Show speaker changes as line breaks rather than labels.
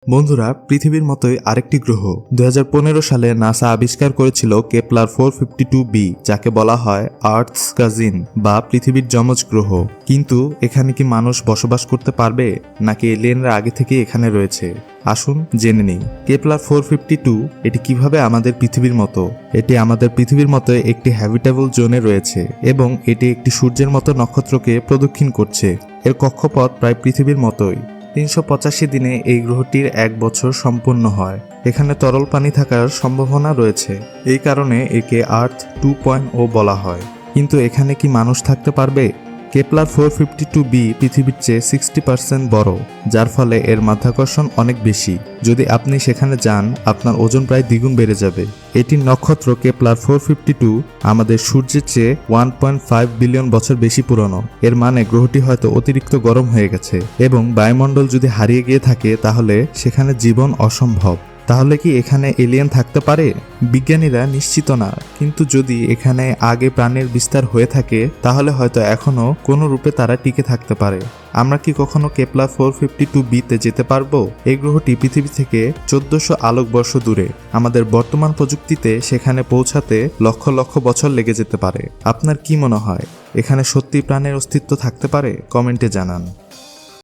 বন্ধুরা, পৃথিবীর মতোই আরেকটি গ্রহ 2015 সালে নাসা আবিষ্কার করেছিল কেপলার 452b, যাকে বলা হয় আর্থস কাজিন বা পৃথিবীর যমজ গ্রহ। কিন্তু এখানে কি মানুষ বসবাস করতে পারবে, নাকি এলিয়েনরা আগে থেকে এখানে রয়েছে? আসুন জেনে নিই কেপলার 452 এটি কিভাবে আমাদের পৃথিবীর মতো। এটি আমাদের পৃথিবীর মতো একটি হ্যাবিটেবল জোনে রয়েছে এবং এটি একটি সূর্যের মতো নক্ষত্রকে প্রদক্ষিণ করছে। এর কক্ষপথ প্রায় পৃথিবীর মতোই। 385 দিনে এই গ্রহটির 1 বছর সম্পূর্ণ হয়। এখানে তরল পানি থাকার সম্ভাবনা রয়েছে, এই কারণে একে আর্থ 2.0 বলা হয়। কিন্তু এখানে কি মানুষ থাকতে পারবে? কেপলার 452b পৃথিবীর চেয়ে 60% বড়, যার ফলে এর মাধ্যাকর্ষণ অনেক বেশি। যদি আপনি সেখানে যান, আপনার ওজন প্রায় দ্বিগুণ বেড়ে যাবে। এটির নক্ষত্র কেপলার 452 আমাদের সূর্যের চেয়ে 1.5 বিলিয়ন বছর বেশি পুরনো। এর মানে গ্রহটি হয়তো অতিরিক্ত গরম হয়ে গেছে এবং বায়ুমণ্ডল যদি হারিয়ে গিয়ে থাকে, তাহলে সেখানে জীবন অসম্ভব। তাহলে কি এখানে এলিয়েন থাকতে পারে? বিজ্ঞানীরা নিশ্চিত না, কিন্তু যদি এখানে আগে প্রাণের বিস্তার হয়ে থাকে, তাহলে হয়তো এখনো কোনো রূপে তারা টিকে থাকতে পারে। আমরা কি কখনো কেপলার 452b তে যেতে পারবো? এই গ্রহটি পৃথিবী থেকে 1400 আলোকবর্ষ দূরে। আমাদের বর্তমান প্রযুক্তিতে সেখানে পৌঁছাতে লক্ষ লক্ষ বছর লেগে যেতে পারে। আপনার কি মনে হয়, এখানে সত্যি প্রাণের অস্তিত্ব থাকতে পারে? কমেন্টে জানান।